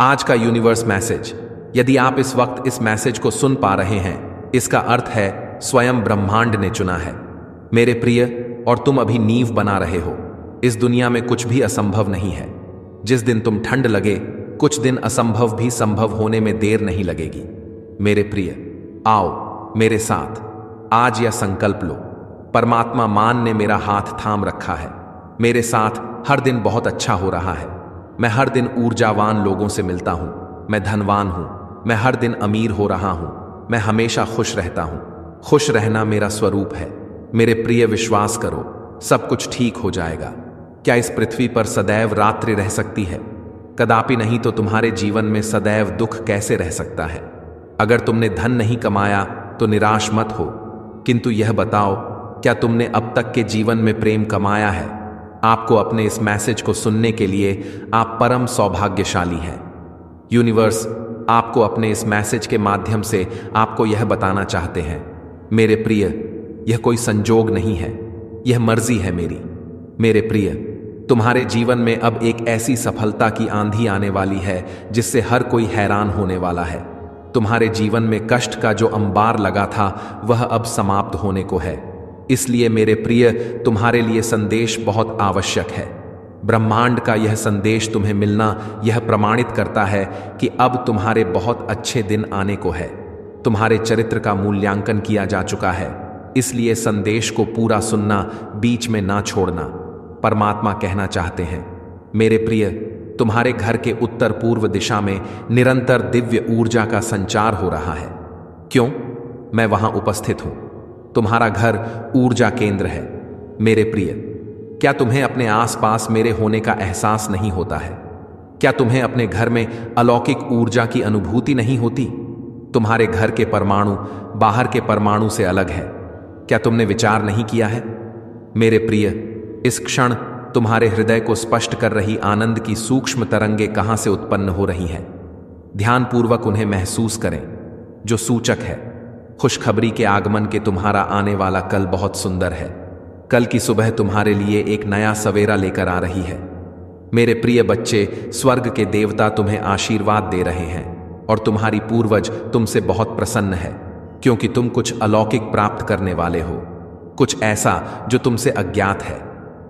आज का universe message, यदि आप इस वक्त इस मैसेज को सुन पा रहे हैं, इसका अर्थ है स्वयं ब्रह्मांड ने चुना है। मेरे प्रिय, और तुम अभी नींव बना रहे हो। इस दुनिया में कुछ भी असंभव नहीं है। जिस दिन तुम ठंड लगे, कुछ दिन असंभव भी संभव होने में देर नहीं लगेगी। मेरे प्रिय, आओ मेरे साथ आज यह संकल्प लो। परमात्मा मान ने मेरा हाथ थाम रखा है। मेरे साथ हर दिन बहुत अच्छा हो रहा है। मैं हर दिन ऊर्जावान लोगों से मिलता हूं। मैं धनवान हूं। मैं हर दिन अमीर हो रहा हूं। मैं हमेशा खुश रहता हूं। खुश रहना मेरा स्वरूप है। मेरे प्रिय, विश्वास करो, सब कुछ ठीक हो जाएगा। क्या इस पृथ्वी पर सदैव रात्रि रह सकती है? कदापि नहीं। तो तुम्हारे जीवन में सदैव दुख कैसे रह सकता है? अगर तुमने धन नहीं कमाया तो निराश मत हो, किंतु यह बताओ, क्या तुमने अब तक के जीवन में प्रेम कमाया है? आपको अपने इस मैसेज को सुनने के लिए आप परम सौभाग्यशाली हैं। यूनिवर्स आपको अपने इस मैसेज के माध्यम से आपको यह बताना चाहते हैं, मेरे प्रिय, यह कोई संजोग नहीं है, यह मर्जी है मेरी। मेरे प्रिय, तुम्हारे जीवन में अब एक ऐसी सफलता की आंधी आने वाली है जिससे हर कोई हैरान होने वाला है। तुम्हारे जीवन में कष्ट का जो अंबार लगा था वह अब समाप्त होने को है। इसलिए मेरे प्रिय, तुम्हारे लिए संदेश बहुत आवश्यक है। ब्रह्मांड का यह संदेश तुम्हें मिलना यह प्रमाणित करता है कि अब तुम्हारे बहुत अच्छे दिन आने को है। तुम्हारे चरित्र का मूल्यांकन किया जा चुका है, इसलिए संदेश को पूरा सुनना, बीच में ना छोड़ना। परमात्मा कहना चाहते हैं, मेरे प्रिय, तुम्हारे घर के उत्तर पूर्व दिशा में निरंतर दिव्य ऊर्जा का संचार हो रहा है। क्यों? मैं वहां उपस्थित हूं। तुम्हारा घर ऊर्जा केंद्र है। मेरे प्रिय, क्या तुम्हें अपने आसपास मेरे होने का एहसास नहीं होता है? क्या तुम्हें अपने घर में अलौकिक ऊर्जा की अनुभूति नहीं होती? तुम्हारे घर के परमाणु बाहर के परमाणु से अलग है। क्या तुमने विचार नहीं किया है? मेरे प्रिय, इस क्षण तुम्हारे हृदय को स्पष्ट कर रही आनंद की सूक्ष्म तरंगे कहां से उत्पन्न हो रही हैं? ध्यानपूर्वक उन्हें महसूस करें, जो सूचक है खुशखबरी के आगमन के। तुम्हारा आने वाला कल बहुत सुंदर है। कल की सुबह तुम्हारे लिए एक नया सवेरा लेकर आ रही है। मेरे प्रिय बच्चे, स्वर्ग के देवता तुम्हें आशीर्वाद दे रहे हैं और तुम्हारी पूर्वज तुमसे बहुत प्रसन्न है, क्योंकि तुम कुछ अलौकिक प्राप्त करने वाले हो। कुछ ऐसा जो तुमसे अज्ञात है,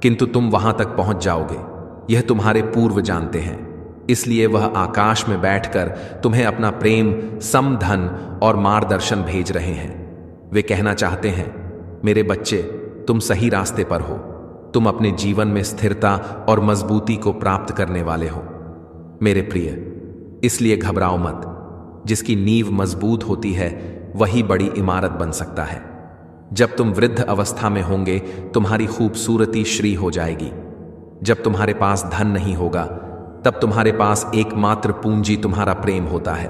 किंतु तुम वहां तक पहुंच जाओगे, यह तुम्हारे पूर्व जानते हैं। इसलिए वह आकाश में बैठकर तुम्हें अपना प्रेम, समधन और मार्गदर्शन भेज रहे हैं। वे कहना चाहते हैं, मेरे बच्चे, तुम सही रास्ते पर हो। तुम अपने जीवन में स्थिरता और मजबूती को प्राप्त करने वाले हो। मेरे प्रिय, इसलिए घबराओ मत। जिसकी नींव मजबूत होती है वही बड़ी इमारत बन सकता है। जब तुम वृद्ध अवस्था में होंगे, तुम्हारी खूबसूरती श्री हो जाएगी। जब तुम्हारे पास धन नहीं होगा, तब तुम्हारे पास एकमात्र पूंजी तुम्हारा प्रेम होता है।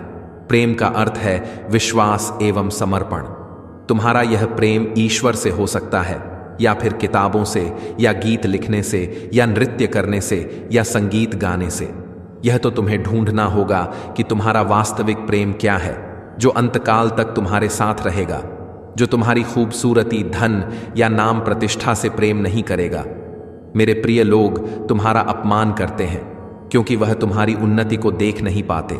प्रेम का अर्थ है विश्वास एवं समर्पण। तुम्हारा यह प्रेम ईश्वर से हो सकता है, या फिर किताबों से, या गीत लिखने से, या नृत्य करने से, या संगीत गाने से। यह तो तुम्हें ढूंढना होगा कि तुम्हारा वास्तविक प्रेम क्या है, जो अंतकाल तक तुम्हारे साथ रहेगा, जो तुम्हारी खूबसूरती, धन या नाम प्रतिष्ठा से प्रेम नहीं करेगा। मेरे प्रिय, लोग तुम्हारा अपमान करते हैं क्योंकि वह तुम्हारी उन्नति को देख नहीं पाते।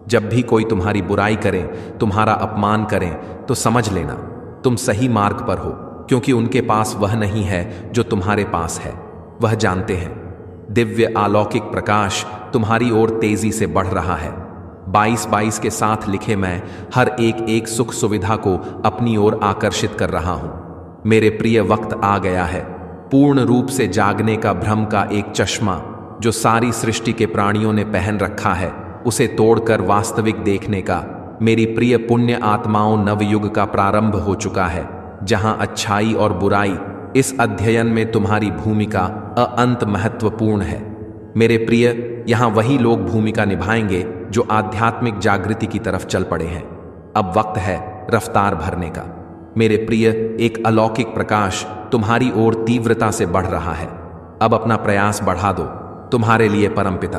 जब भी कोई तुम्हारी बुराई करे, तुम्हारा अपमान करें, तो समझ लेना तुम सही मार्ग पर हो, क्योंकि उनके पास वह नहीं है जो तुम्हारे पास है। वह जानते हैं दिव्य अलौकिक प्रकाश तुम्हारी ओर तेजी से बढ़ रहा है। 22-22 के साथ लिखे मैं हर एक सुख सुविधा को अपनी ओर आकर्षित कर रहा हूं। मेरे प्रिय, वक्त आ गया है पूर्ण रूप से जागने का। भ्रम का एक चश्मा जो सारी सृष्टि के प्राणियों ने पहन रखा है, उसे तोड़कर वास्तविक देखने का। मेरी प्रिय पुण्य आत्माओं, नवयुग का प्रारंभ हो चुका है, जहां अच्छाई और बुराई, इस अध्ययन में तुम्हारी भूमिका अत्यंत महत्वपूर्ण है। मेरे प्रिय, यहां वही लोग भूमिका निभाएंगे जो आध्यात्मिक जागृति की तरफ चल पड़े हैं। अब वक्त है रफ्तार भरने का। मेरे प्रिय, एक अलौकिक प्रकाश तुम्हारी ओर तीव्रता से बढ़ रहा है। अब अपना प्रयास बढ़ा दो। तुम्हारे लिए परमपिता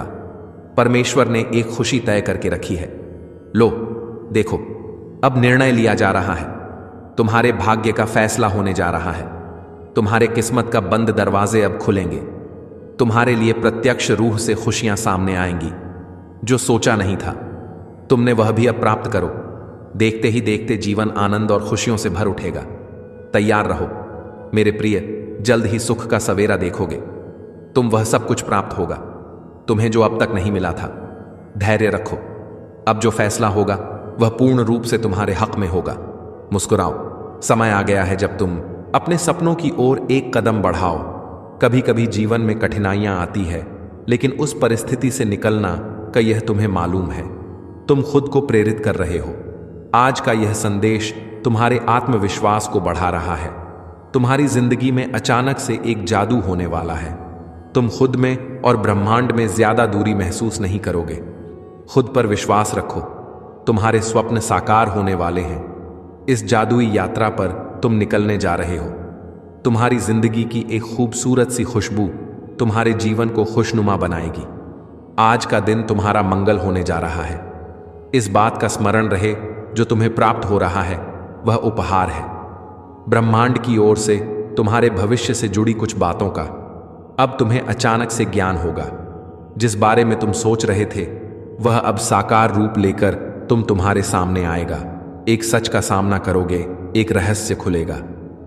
परमेश्वर ने एक खुशी तय करके रखी है। लो देखो, अब निर्णय लिया जा रहा है। तुम्हारे भाग्य का फैसला होने जा रहा है। तुम्हारे किस्मत का बंद दरवाजे अब खुलेंगे। तुम्हारे लिए प्रत्यक्ष रूह से खुशियां सामने आएंगी। जो सोचा नहीं था तुमने वह भी अब प्राप्त करो। देखते ही देखते जीवन आनंद और खुशियों से भर उठेगा। तैयार रहो मेरे प्रिय, जल्द ही सुख का सवेरा देखोगे। तुम वह सब कुछ प्राप्त होगा तुम्हें जो अब तक नहीं मिला था। धैर्य रखो, अब जो फैसला होगा वह पूर्ण रूप से तुम्हारे हक में होगा। मुस्कुराओ, समय आ गया है जब तुम अपने सपनों की ओर एक कदम बढ़ाओ। कभी कभी जीवन में कठिनाइयां आती है, लेकिन उस परिस्थिति से निकलना का यह तुम्हें मालूम है। तुम खुद को प्रेरित कर रहे हो। आज का यह संदेश तुम्हारे आत्मविश्वास को बढ़ा रहा है। तुम्हारी जिंदगी में अचानक से एक जादू होने वाला है। तुम खुद में और ब्रह्मांड में ज्यादा दूरी महसूस नहीं करोगे। खुद पर विश्वास रखो, तुम्हारे स्वप्न साकार होने वाले हैं। इस जादुई यात्रा पर तुम निकलने जा रहे हो। तुम्हारी जिंदगी की एक खूबसूरत सी खुशबू तुम्हारे जीवन को खुशनुमा बनाएगी। आज का दिन तुम्हारा मंगल होने जा रहा है। इस बात का स्मरण रहे, जो तुम्हें प्राप्त हो रहा है वह उपहार है ब्रह्मांड की ओर से तुम्हारे भविष्य से जुड़ी कुछ बातों का। अब तुम्हें अचानक से ज्ञान होगा। जिस बारे में तुम सोच रहे थे वह अब साकार रूप लेकर तुम्हारे सामने आएगा। एक सच का सामना करोगे, एक रहस्य खुलेगा।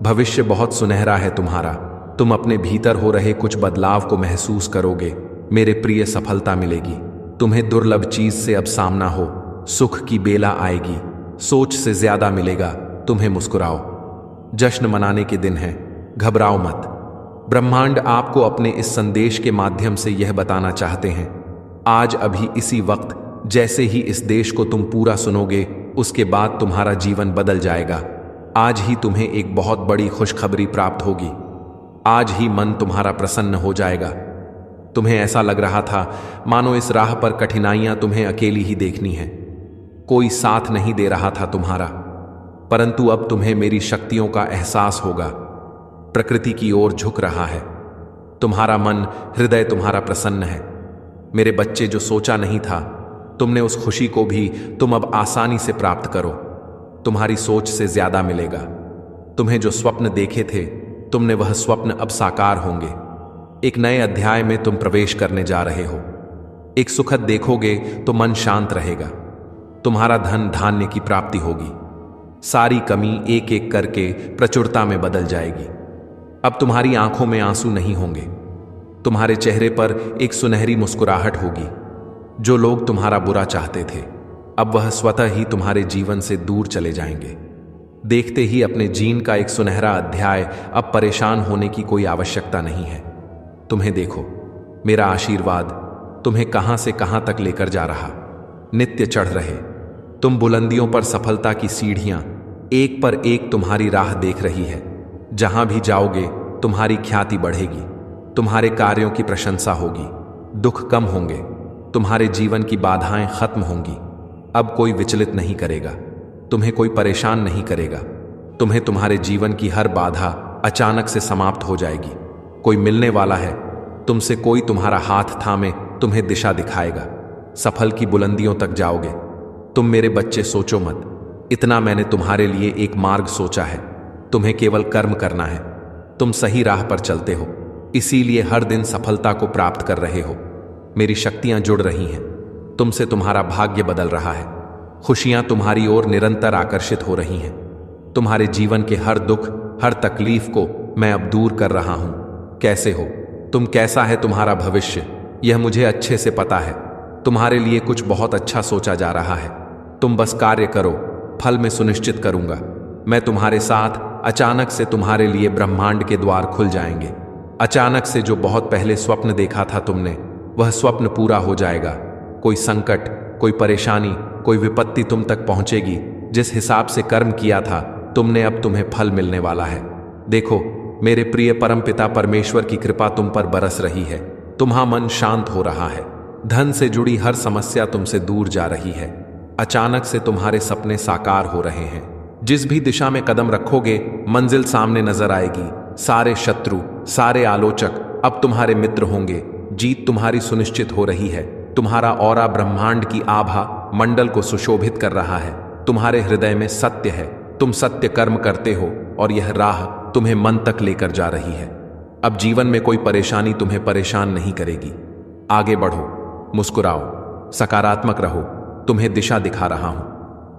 भविष्य बहुत सुनहरा है तुम्हारा। तुम अपने भीतर हो रहे कुछ बदलाव को महसूस करोगे। मेरे प्रिय, सफलता मिलेगी। तुम्हें दुर्लभ चीज से अब सामना हो। सुख की बेला आएगी। सोच से ज्यादा मिलेगा। तुम्हें मुस्कुराओ, जश्न मनाने के दिन है। घबराओ मत। ब्रह्मांड आपको अपने इस संदेश के माध्यम से यह बताना चाहते हैं, आज अभी इसी वक्त जैसे ही इस देश को तुम पूरा सुनोगे, उसके बाद तुम्हारा जीवन बदल जाएगा। आज ही तुम्हें एक बहुत बड़ी खुशखबरी प्राप्त होगी। आज ही मन तुम्हारा प्रसन्न हो जाएगा। तुम्हें ऐसा लग रहा था मानो इस राह पर कठिनाइयां तुम्हें अकेली ही देखनी है। कोई साथ नहीं दे रहा था तुम्हारा, परंतु अब तुम्हें मेरी शक्तियों का एहसास होगा। प्रकृति की ओर झुक रहा है। तुम्हारा मन, हृदय तुम्हारा प्रसन्न है। मेरे बच्चे, जो सोचा नहीं था तुमने उस खुशी को भी तुम अब आसानी से प्राप्त करो। तुम्हारी सोच से ज्यादा मिलेगा। तुम्हें जो स्वप्न देखे थे तुमने वह स्वप्न अब साकार होंगे। एक नए अध्याय में तुम प्रवेश करने जा रहे हो। एक सुखद देखोगे तो मन शांत रहेगा। तुम्हारा धन धान्य की प्राप्ति होगी। सारी कमी एक एक करके प्रचुरता में बदल जाएगी। अब तुम्हारी आंखों में आंसू नहीं होंगे। तुम्हारे चेहरे पर एक सुनहरी मुस्कुराहट होगी। जो लोग तुम्हारा बुरा चाहते थे अब वह स्वतः ही तुम्हारे जीवन से दूर चले जाएंगे। देखते ही अपने जीवन का एक सुनहरा अध्याय। अब परेशान होने की कोई आवश्यकता नहीं है। तुम्हें देखो, मेरा आशीर्वाद तुम्हें कहां से कहां तक लेकर जा रहा। नित्य चढ़ रहे तुम बुलंदियों पर। सफलता की सीढ़ियां एक पर एक तुम्हारी राह देख रही है। जहां भी जाओगे तुम्हारी ख्याति बढ़ेगी। तुम्हारे कार्यों की प्रशंसा होगी। दुख कम होंगे। तुम्हारे जीवन की बाधाएं खत्म होंगी। अब कोई विचलित नहीं करेगा। तुम्हें कोई परेशान नहीं करेगा। तुम्हें तुम्हारे जीवन की हर बाधा अचानक से समाप्त हो जाएगी। कोई मिलने वाला है तुमसे, कोई तुम्हारा हाथ थामे तुम्हें दिशा दिखाएगा। सफल की बुलंदियों तक जाओगे। तुम मेरे बच्चे सोचो मत, इतना मैंने तुम्हारे लिए एक मार्ग सोचा है। तुम्हें केवल कर्म करना है। तुम सही राह पर चलते हो, इसीलिए हर दिन सफलता को प्राप्त कर रहे हो। मेरी शक्तियां जुड़ रही हैं। तुमसे तुम्हारा भाग्य बदल रहा है। खुशियां तुम्हारी ओर निरंतर आकर्षित हो रही हैं। तुम्हारे जीवन के हर दुख, हर तकलीफ को मैं अब दूर कर रहा हूं। कैसे हो तुम? कैसा है तुम्हारा भविष्य? यह मुझे अच्छे से पता है। तुम्हारे लिए कुछ बहुत अच्छा सोचा जा रहा है। तुम बस कार्य करो, फल मैं सुनिश्चित करूंगा। मैं तुम्हारे साथ। अचानक से तुम्हारे लिए ब्रह्मांड के द्वार खुल जाएंगे। अचानक से जो बहुत पहले स्वप्न देखा था तुमने, वह स्वप्न पूरा हो जाएगा। कोई संकट, कोई परेशानी, कोई विपत्ति तुम तक पहुंचेगी। जिस हिसाब से कर्म किया था तुमने, अब तुम्हें फल मिलने वाला है। देखो मेरे प्रिय, परमपिता परमेश्वर की कृपा तुम पर बरस रही है। तुम्हारा मन शांत हो रहा है। धन से जुड़ी हर समस्या तुमसे दूर जा रही है। अचानक से तुम्हारे सपने साकार हो रहे हैं। जिस भी दिशा में कदम रखोगे मंजिल सामने नजर आएगी। सारे शत्रु, सारे आलोचक अब तुम्हारे मित्र होंगे। जीत तुम्हारी सुनिश्चित हो रही है। तुम्हारा ऑरा ब्रह्मांड की आभा मंडल को सुशोभित कर रहा है। तुम्हारे हृदय में सत्य है। तुम सत्य कर्म करते हो और यह राह तुम्हें मन तक लेकर जा रही है। अब जीवन में कोई परेशानी तुम्हें परेशान नहीं करेगी। आगे बढ़ो, मुस्कुराओ, सकारात्मक रहो, तुम्हें दिशा दिखा रहा हूं।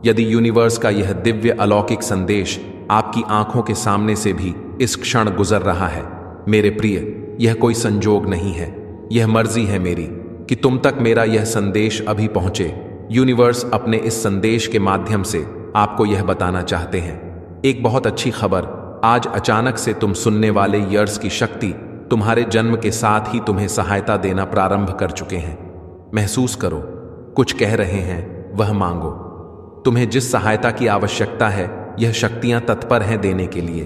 यदि यूनिवर्स का यह दिव्य अलौकिक संदेश आपकी आंखों के सामने से भी इस क्षण गुजर रहा है, मेरे प्रिय, यह कोई संजोग नहीं है, यह मर्जी है मेरी कि तुम तक मेरा यह संदेश अभी पहुंचे। यूनिवर्स अपने इस संदेश के माध्यम से आपको यह बताना चाहते हैं, एक बहुत अच्छी खबर, आज अचानक से तुम सुनने वाले ईयर्स की शक्ति तुम्हारे जन्म के साथ ही तुम्हें सहायता देना प्रारंभ कर चुके हैं। महसूस करो, कुछ कह रहे हैं, वह मांगो। तुम्हें जिस सहायता की आवश्यकता है, यह शक्तियां तत्पर हैं देने के लिए।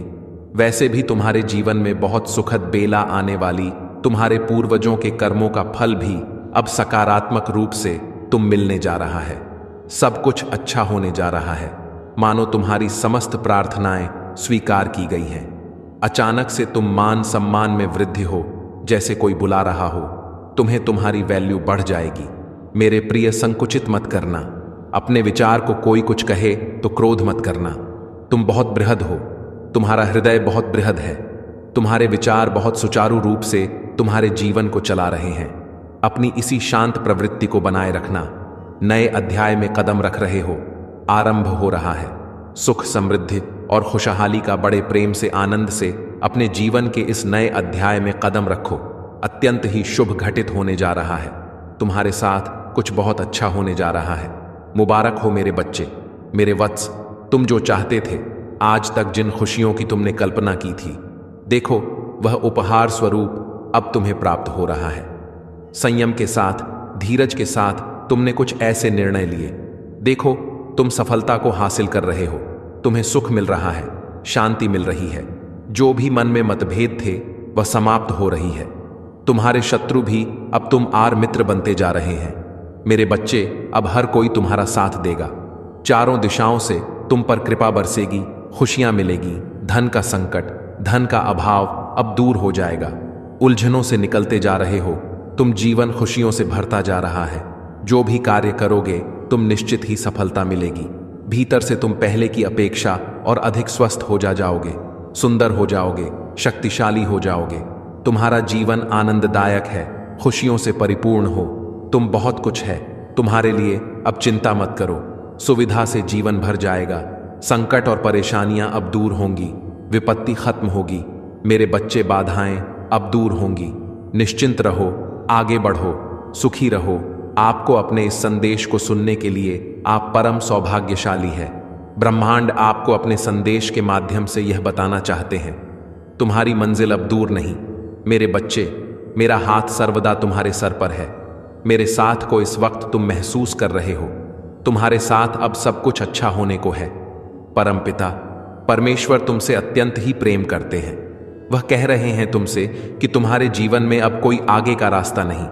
वैसे भी तुम्हारे जीवन में बहुत सुखद बेला आने वाली तुम्हारे पूर्वजों के कर्मों का फल भी अब सकारात्मक रूप से तुम मिलने जा रहा है। सब कुछ अच्छा होने जा रहा है, मानो तुम्हारी समस्त प्रार्थनाएं स्वीकार की गई हैं। अचानक से तुम मान सम्मान में वृद्धि हो, जैसे कोई बुला रहा हो, तुम्हें तुम्हारी वैल्यू बढ़ जाएगी। मेरे प्रिय, संकुचित मत करना। अपने विचार को कोई कुछ कहे तो क्रोध मत करना। तुम बहुत बृहद हो, तुम्हारा हृदय बहुत बृहद है, तुम्हारे विचार बहुत सुचारू रूप से तुम्हारे जीवन को चला रहे हैं। अपनी इसी शांत प्रवृत्ति को बनाए रखना। नए अध्याय में कदम रख रहे हो, आरंभ हो रहा है। सुख, समृद्धि और खुशहाली का बड़े प्रेम से, आनंद से अपने जीवन के इस नए अध्याय में कदम रखो। अत्यंत ही शुभ घटित होने जा रहा है, तुम्हारे साथ कुछ बहुत अच्छा होने जा रहा है। मुबारक हो मेरे बच्चे, मेरे वत्स, तुम जो चाहते थे, आज तक जिन खुशियों की तुमने कल्पना की थी, देखो वह उपहार स्वरूप अब तुम्हें प्राप्त हो रहा है। संयम के साथ, धीरज के साथ तुमने कुछ ऐसे निर्णय लिए, देखो तुम सफलता को हासिल कर रहे हो, तुम्हें सुख मिल रहा है, शांति मिल रही है। जो भी मन में मतभेद थे वह समाप्त हो रही है। तुम्हारे शत्रु भी अब तुम आर मित्र बनते जा रहे हैं। मेरे बच्चे, अब हर कोई तुम्हारा साथ देगा। चारों दिशाओं से तुम पर कृपा बरसेगी, खुशियां मिलेगी। धन का संकट, धन का अभाव अब दूर हो जाएगा। उलझनों से निकलते जा रहे हो, तुम जीवन खुशियों से भरता जा रहा है। जो भी कार्य करोगे तुम निश्चित ही सफलता मिलेगी। भीतर से तुम पहले की अपेक्षा और अधिक स्वस्थ हो जाओगे, सुंदर हो जाओगे, शक्तिशाली हो जाओगे। तुम्हारा जीवन आनंददायक है, खुशियों से परिपूर्ण हो। तुम बहुत कुछ है, तुम्हारे लिए अब चिंता मत करो। सुविधा से जीवन भर जाएगा। संकट और परेशानियां अब दूर होंगी, विपत्ति खत्म होगी। मेरे बच्चे, बाधाएं अब दूर होंगी। निश्चिंत रहो, आगे बढ़ो, सुखी रहो। आपको अपने इस संदेश को सुनने के लिए आप परम सौभाग्यशाली है। ब्रह्मांड आपको अपने संदेश के माध्यम से यह बताना चाहते हैं, तुम्हारी मंजिल अब दूर नहीं। मेरे बच्चे, मेरा हाथ सर्वदा तुम्हारे सर पर है। मेरे साथ को इस वक्त तुम महसूस कर रहे हो। तुम्हारे साथ अब सब कुछ अच्छा होने को है। परमपिता परमेश्वर तुमसे अत्यंत ही प्रेम करते हैं। वह कह रहे हैं तुमसे कि तुम्हारे जीवन में अब कोई आगे का रास्ता नहीं,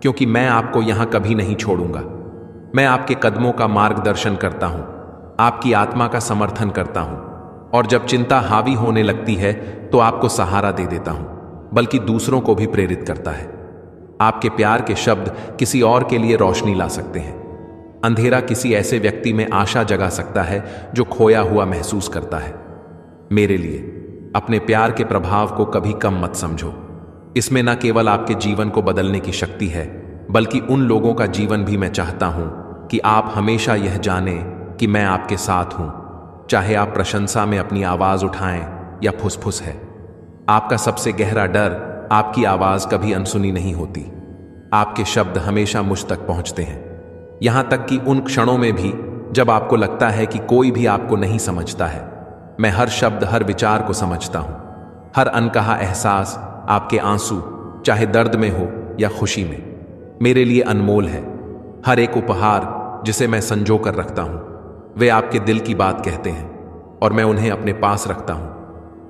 क्योंकि मैं आपको यहां कभी नहीं छोड़ूंगा। मैं आपके कदमों का मार्गदर्शन करता हूं, आपकी आत्मा का समर्थन करता हूं, और जब चिंता हावी होने लगती है तो आपको सहारा दे देता हूं, बल्कि दूसरों को भी प्रेरित करता है। आपके प्यार के शब्द किसी और के लिए रोशनी ला सकते हैं। अंधेरा किसी ऐसे व्यक्ति में आशा जगा सकता है जो खोया हुआ महसूस करता है। मेरे लिए अपने प्यार के प्रभाव को कभी कम मत समझो। इसमें न केवल आपके जीवन को बदलने की शक्ति है, बल्कि उन लोगों का जीवन भी मैं चाहता हूं कि आप हमेशा यह जानें कि मैं आपके साथ हूं। चाहे आप प्रशंसा में अपनी आवाज उठाएं या फुसफुस है। आपका सबसे गहरा डर, आपकी आवाज कभी अनसुनी नहीं होती। आपके शब्द हमेशा मुझ तक पहुंचते हैं, यहां तक कि उन क्षणों में भी जब आपको लगता है कि कोई भी आपको नहीं समझता है। मैं हर शब्द, हर विचार को समझता हूं। हर अनकहा एहसास, आपके आंसू, चाहे दर्द में हो या खुशी में, मेरे लिए अनमोल है। हर एक उपहार जिसे मैं संजो कर रखता हूं, वे आपके दिल की बात कहते हैं और मैं उन्हें अपने पास रखता हूं।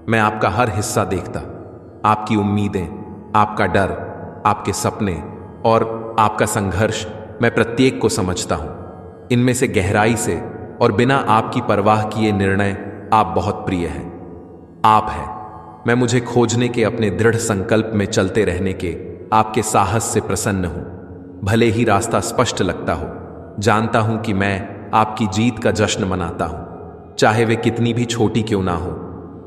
मैं आपका हर हिस्सा देखता, आपकी उम्मीदें, आपका डर, आपके सपने और आपका संघर्ष, मैं प्रत्येक को समझता हूं। इनमें से गहराई से और बिना आपकी परवाह किए निर्णय आप बहुत प्रिय हैं। आप हैं। मैं मुझे खोजने के अपने दृढ़ संकल्प में चलते रहने के आपके साहस से प्रसन्न हूं। भले ही रास्ता स्पष्ट लगता हो, जानता हूं कि मैं आपकी जीत का जश्न मनाता हूं, चाहे वे कितनी भी छोटी क्यों ना हो,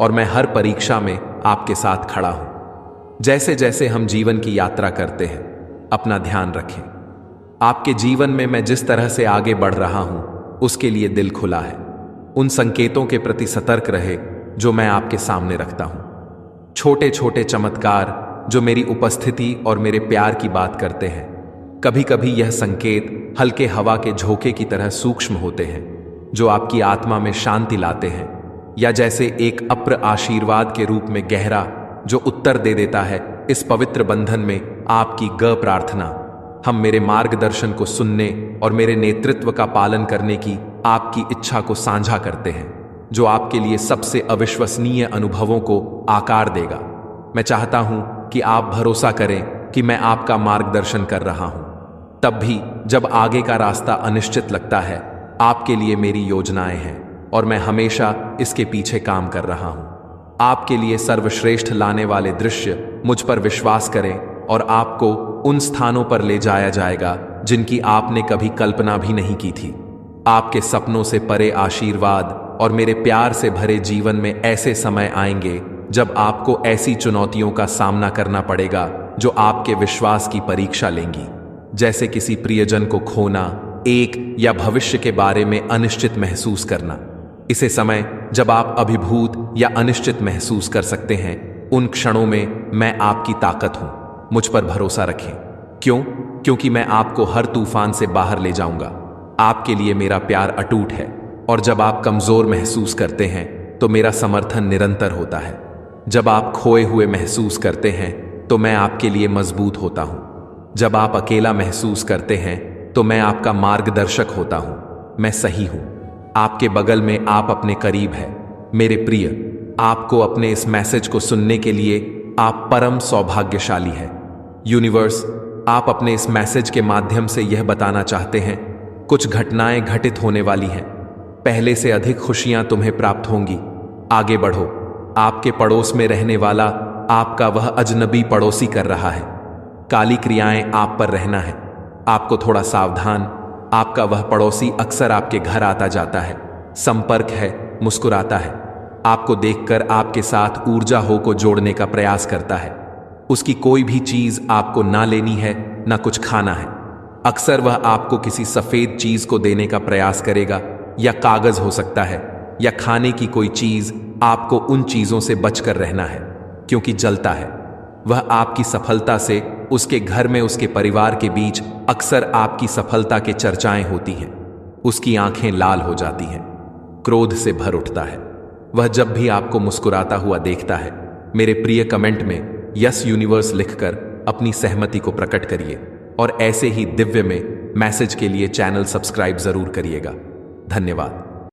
और मैं हर परीक्षा में आपके साथ खड़ा हूं। जैसे जैसे हम जीवन की यात्रा करते हैं, अपना ध्यान रखें। आपके जीवन में मैं जिस तरह से आगे बढ़ रहा हूं उसके लिए दिल खुला है। उन संकेतों के प्रति सतर्क रहे जो मैं आपके सामने रखता हूं। छोटे छोटे चमत्कार जो मेरी उपस्थिति और मेरे प्यार की बात करते हैं। कभी कभी यह संकेत हल्के हवा के झोंके की तरह सूक्ष्म होते हैं जो आपकी आत्मा में शांति लाते हैं, या जैसे एक अप्र आशीर्वाद के रूप में गहरा जो उत्तर दे देता है इस पवित्र बंधन में आपकी ग प्रार्थना। हम मेरे मार्गदर्शन को सुनने और मेरे नेतृत्व का पालन करने की आपकी इच्छा को साझा करते हैं जो आपके लिए सबसे अविश्वसनीय अनुभवों को आकार देगा। मैं चाहता हूं कि आप भरोसा करें कि मैं आपका मार्गदर्शन कर रहा हूं, तब भी जब आगे का रास्ता अनिश्चित लगता है। आपके लिए मेरी योजनाएं हैं और मैं हमेशा इसके पीछे काम कर रहा हूं। आपके लिए सर्वश्रेष्ठ लाने वाले दृश्य मुझ पर विश्वास करें और आपको उन स्थानों पर ले जाया जाएगा जिनकी आपने कभी कल्पना भी नहीं की थी। आपके सपनों से परे आशीर्वाद और मेरे प्यार से भरे जीवन में ऐसे समय आएंगे जब आपको ऐसी चुनौतियों का सामना करना पड़ेगा जो आपके विश्वास की परीक्षा लेंगी, जैसे किसी प्रियजन को खोना, एक या भविष्य के बारे में अनिश्चित महसूस करना। इसे समय जब आप अभिभूत या अनिश्चित महसूस कर सकते हैं, उन क्षणों में मैं आपकी ताकत हूं। मुझ पर भरोसा रखें। क्यों? क्योंकि मैं आपको हर तूफान से बाहर ले जाऊंगा। आपके लिए मेरा प्यार अटूट है और जब आप कमजोर महसूस करते हैं तो मेरा समर्थन निरंतर होता है। जब आप खोए हुए महसूस करते हैं तो मैं आपके लिए मजबूत होता हूं। जब आप अकेला महसूस करते हैं तो मैं आपका मार्गदर्शक होता हूं। मैं सही हूं, आपके बगल में, आप अपने करीब है। मेरे प्रिय, आपको अपने इस मैसेज को सुनने के लिए आप परम सौभाग्यशाली हैं। यूनिवर्स, आप अपने इस मैसेज के माध्यम से यह बताना चाहते हैं कुछ घटनाएं घटित होने वाली हैं। पहले से अधिक खुशियां तुम्हें प्राप्त होंगी। आगे बढ़ो। आपके पड़ोस में रहने वाला आपका वह अजनबी पड़ोसी कर रहा है। काली क्रियाएं आप पर रहना है। आपको थोड़ा सावधान। आपका वह पड़ोसी अक्सर आपके घर आता जाता है, संपर्क है, मुस्कुराता है, आपको देखकर आपके साथ ऊर्जा हो को जोड़ने का प्रयास करता है। उसकी कोई भी चीज आपको ना लेनी है, ना कुछ खाना है। अक्सर वह आपको किसी सफेद चीज को देने का प्रयास करेगा, या कागज हो सकता है, या खाने की कोई चीज। आपको उन चीजों से बचकर रहना है क्योंकि जलता है। वह आपकी सफलता से, उसके घर में, उसके परिवार के बीच अक्सर आपकी सफलता के चर्चाएं होती हैं। उसकी आंखें लाल हो जाती हैं, क्रोध से भर उठता है। वह जब भी आपको मुस्कुराता हुआ देखता है, मेरे प्रिय कमेंट में यस यूनिवर्स लिखकर अपनी सहमति को प्रकट करिए और ऐसे ही दिव्य में मैसेज के लिए चैनल सब्सक्राइब जरूर करिएगा। धन्यवाद।